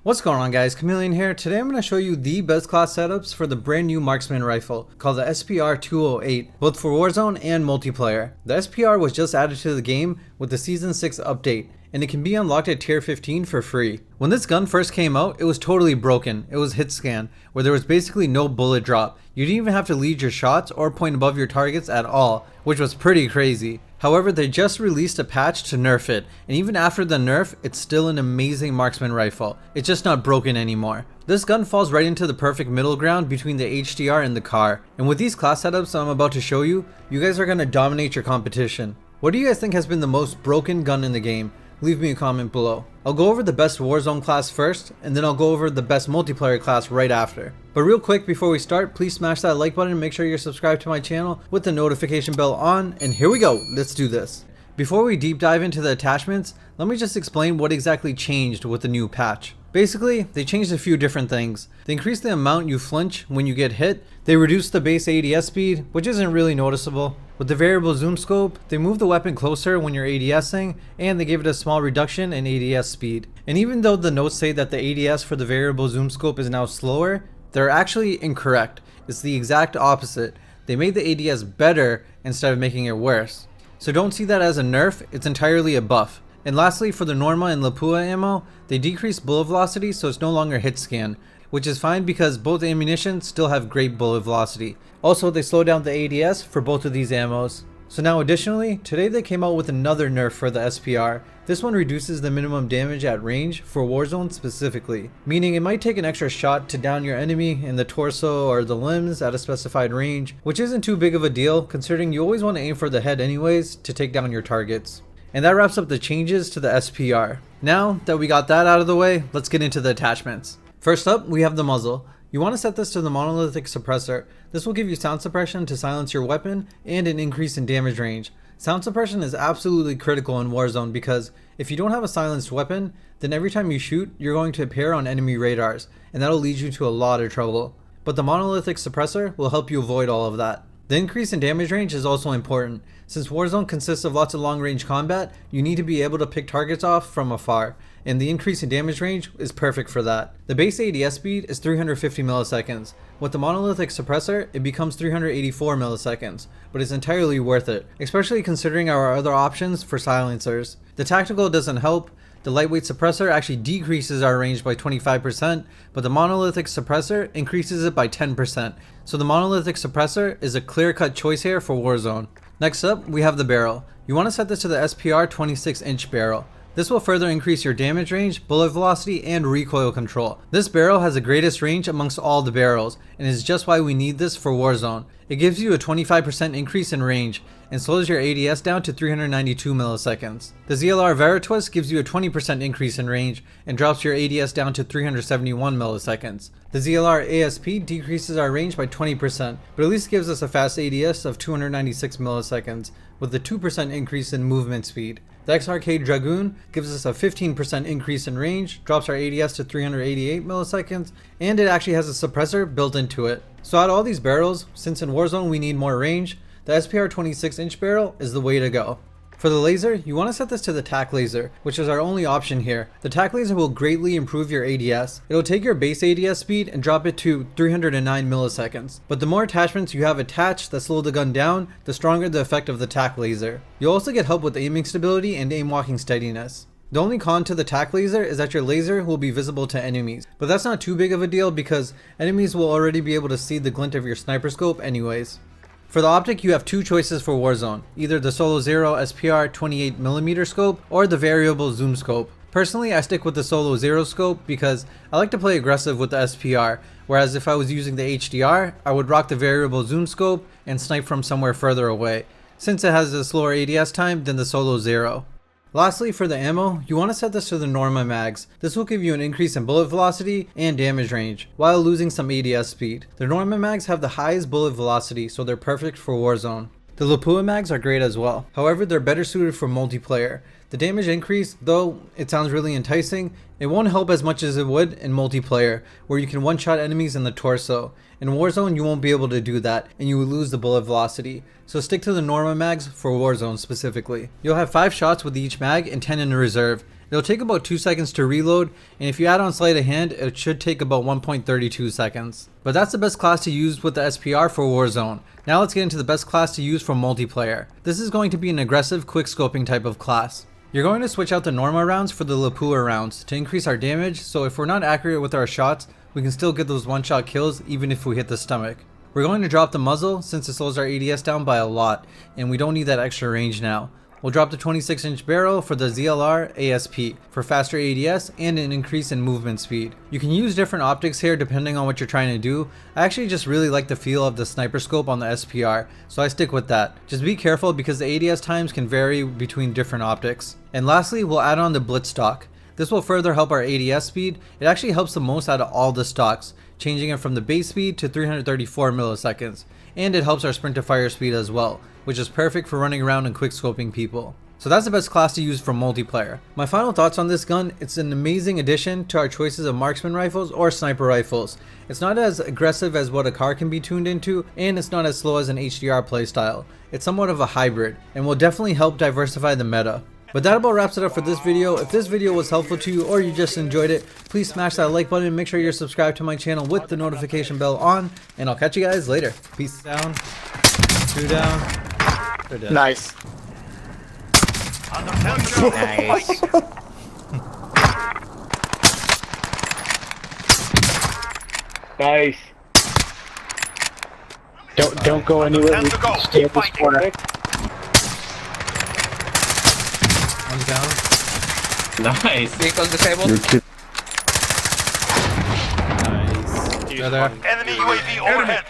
What's going on, guys? Chameleon here. Today I'm going to show you the best class setups for the brand new marksman rifle called the SPR-208, both for Warzone and multiplayer. The SPR was just added to the game with the Season 6 update, and it can be unlocked at tier 15 for free. When this gun first came out, it was totally broken. It was hit scan, where there was basically no bullet drop. You didn't even have to lead your shots or point above your targets at all, which was pretty crazy. However, they just released a patch to nerf it, and even after the nerf, it's still an amazing marksman rifle. It's just not broken anymore. This gun falls right into the perfect middle ground between the HDR and the car, and with these class setups I'm about to show you, you guys are going to dominate your competition. What do you guys think has been the most broken gun in the game? Leave me a comment below. I'll go over the best Warzone class first, and then I'll go over the best multiplayer class right after. But real quick before we start, please smash that like button and make sure you're subscribed to my channel with the notification bell on, and here we go, let's do this. Before we deep dive into the attachments, let me just explain what exactly changed with the new patch. Basically, they changed a few different things. They increased the amount you flinch when you get hit. They reduced the base ADS speed, which isn't really noticeable. With the variable zoom scope, they moved the weapon closer when you're ADSing, and they gave it a small reduction in ADS speed. And even though the notes say that the ADS for the variable zoom scope is now slower, they're actually incorrect. It's the exact opposite. They made the ADS better instead of making it worse. So don't see that as a nerf, it's entirely a buff. And lastly, for the Norma and Lapua ammo, they decreased bullet velocity so it's no longer hit scan, which is fine because both ammunition still have great bullet velocity. Also, they slowed down the ADS for both of these ammos. So now additionally, today they came out with another nerf for the SPR. This one reduces the minimum damage at range for Warzone specifically, meaning it might take an extra shot to down your enemy in the torso or the limbs at a specified range, which isn't too big of a deal considering you always want to aim for the head anyways to take down your targets. And that wraps up the changes to the SPR. Now that we got that out of the way, let's get into the attachments. First up, we have the muzzle. You want to set this to the monolithic suppressor. This will give you sound suppression to silence your weapon and an increase in damage range. Sound suppression is absolutely critical in Warzone because if you don't have a silenced weapon, then every time you shoot, you're going to appear on enemy radars, and that'll lead you to a lot of trouble. But the monolithic suppressor will help you avoid all of that. The increase in damage range is also important. Since Warzone consists of lots of long range combat, you need to be able to pick targets off from afar, and the increase in damage range is perfect for that. The base ADS speed is 350 milliseconds. With the monolithic suppressor, it becomes 384 milliseconds, but it's entirely worth it, especially considering our other options for silencers. The tactical doesn't help. The lightweight suppressor actually decreases our range by 25%, but the monolithic suppressor increases it by 10%. So the monolithic suppressor is a clear-cut choice here for Warzone. Next up, we have the barrel. You want to set this to the SPR 26-inch barrel. This will further increase your damage range, bullet velocity, and recoil control. This barrel has the greatest range amongst all the barrels, and is just why we need this for Warzone. It gives you a 25% increase in range, and slows your ADS down to 392 milliseconds. The ZLR Veritwist gives you a 20% increase in range, and drops your ADS down to 371 milliseconds. The ZLR ASP decreases our range by 20%, but at least gives us a fast ADS of 296 milliseconds, with a 2% increase in movement speed. The XRK Dragoon gives us a 15% increase in range, drops our ADS to 388 milliseconds, and it actually has a suppressor built into it. So out of all these barrels, since in Warzone we need more range, the SPR 26-inch barrel is the way to go. For the laser, you want to set this to the TAC laser, which is our only option here. The TAC laser will greatly improve your ADS. It'll take your base ADS speed and drop it to 309 milliseconds. But the more attachments you have attached that slow the gun down, the stronger the effect of the TAC laser. You'll also get help with aiming stability and aim walking steadiness. The only con to the TAC laser is that your laser will be visible to enemies, but that's not too big of a deal because enemies will already be able to see the glint of your sniper scope anyways. For the optic, you have two choices for Warzone, either the Solo Zero SPR 28mm scope or the variable zoom scope. Personally, I stick with the Solo Zero scope because I like to play aggressive with the SPR, whereas if I was using the HDR, I would rock the variable zoom scope and snipe from somewhere further away, since it has a slower ADS time than the Solo Zero. Lastly, for the ammo, you want to set this to the Norma mags. This will give you an increase in bullet velocity and damage range, while losing some ADS speed. The Norma mags have the highest bullet velocity, so they're perfect for Warzone. The Lapua mags are great as well, however they're better suited for multiplayer. The damage increase, though it sounds really enticing, it won't help as much as it would in multiplayer, where you can one-shot enemies in the torso. In Warzone you won't be able to do that, and you will lose the bullet velocity, so stick to the Norma mags for Warzone specifically. You'll have 5 shots with each mag and 10 in reserve. It'll take about 2 seconds to reload, and if you add on sleight of hand, it should take about 1.32 seconds. But that's the best class to use with the SPR for Warzone. Now let's get into the best class to use for multiplayer. This is going to be an aggressive, quick scoping type of class. You're going to switch out the normal rounds for the Lapua rounds to increase our damage, so if we're not accurate with our shots, we can still get those one-shot kills even if we hit the stomach. We're going to drop the muzzle since it slows our ADS down by a lot, and we don't need that extra range now. We'll drop the 26-inch barrel for the ZLR ASP for faster ADS and an increase in movement speed. You can use different optics here depending on what you're trying to do. I actually just really like the feel of the sniper scope on the SPR, so I stick with that. Just be careful because the ADS times can vary between different optics. And lastly, we'll add on the blitz stock. This will further help our ADS speed. It actually helps the most out of all the stocks, changing it from the base speed to 334 milliseconds. And it helps our sprint to fire speed as well, which is perfect for running around and quick scoping people. So that's the best class to use for multiplayer. My final thoughts on this gun: it's an amazing addition to our choices of marksman rifles or sniper rifles. It's not as aggressive as what a car can be tuned into, and it's not as slow as an HDR playstyle. It's somewhat of a hybrid, and will definitely help diversify the meta. But that about wraps it up for this video. If this video was helpful to you or you just enjoyed it, please smash that like button and make sure you're subscribed to my channel with the notification bell on, and I'll catch you guys later. Peace. Down. 2 down. They're dead. Nice. Nice. Nice. Don't go anywhere. We can stay at this corner. One's down. Nice. Vehicles disabled. Nice. They're there. Enemy UAV overhead.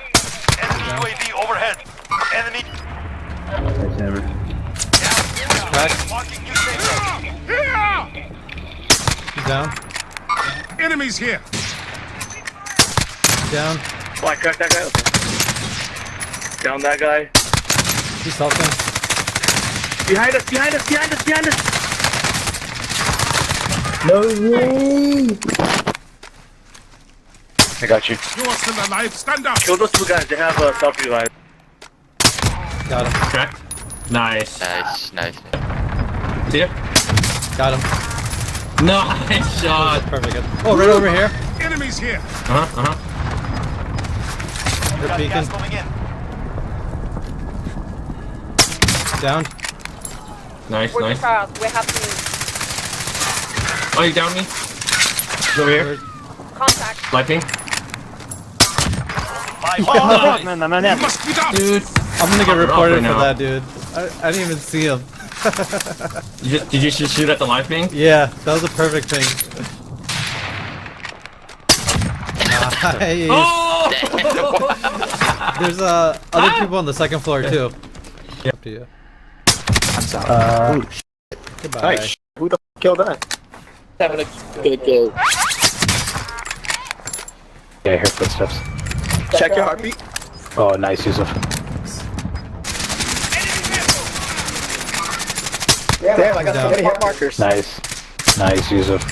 Enemy UAV overhead. Enemy. Crack. Marking new safe zone. He's down. Enemies here. He's down. Oh, I cracked that guy. Down that guy. He's helping. Behind us, behind us, behind us, behind us! No way! I got you. You are still alive. Stand up. Kill those two guys, they have a self-revive. Got him. Cracked. Nice. Nice, nice. See ya. Got him. Nice shot. Perfect. Oh, right over here. Enemies here. They're peeking. Going in. Down. Nice, We're nice. Charles. We have to Oh, you down me? He's over here. contact. Lighting. Oh, Nice. no. Must be down. Dude. I'm gonna get I'm up reported right for now. that, dude. I didn't even see him. Did you just shoot at the live thing? Yeah, that was a perfect thing. Nice. Oh! There's other people on the second floor too. Up to you. Goodbye. Nice. Who the f killed that? Having a good game. Yeah, I hear footsteps. Check your heartbeat. Oh, nice, Yusuf. Damn, I got so many hit markers. Nice. Nice, Yusuf.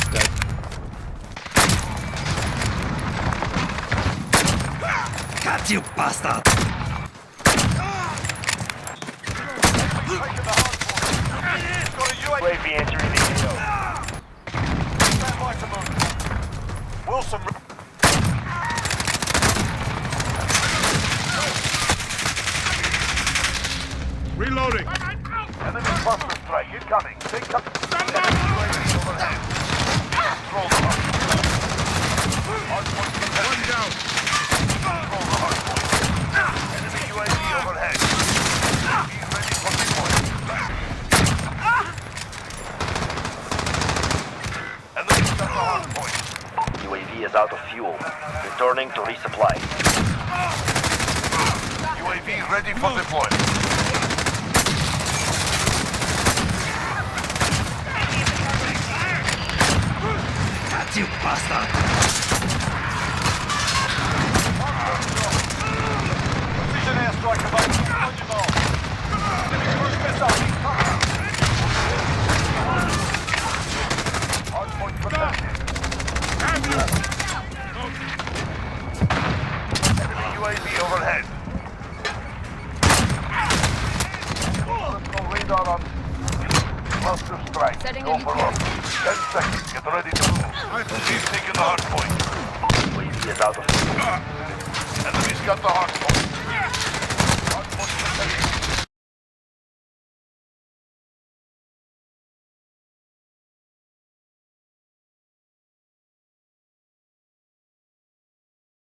Got you, bastard. UAV entering the AO. Stand by to move. Wilson. Reloading. Enemy cluster strike incoming. Take cover. Enemy UAV overhead. Control the hardpoint. One down. Control the hardpoint. Enemy UAV overhead. UAV ready for deployment. Enemy at the hardpoint. UAV is out of fuel. Returning to resupply. UAV ready for deployment. You bastard! Precision airstrike available. On your mark. Cruise missile incoming. Hardpoint protected. Enemy UAV overhead. Radar on. Cluster strike. Setting Go a for new us. 10 seconds. Get ready to move. He's taking the hard point. UAV is out of. Enemy's got the hard point.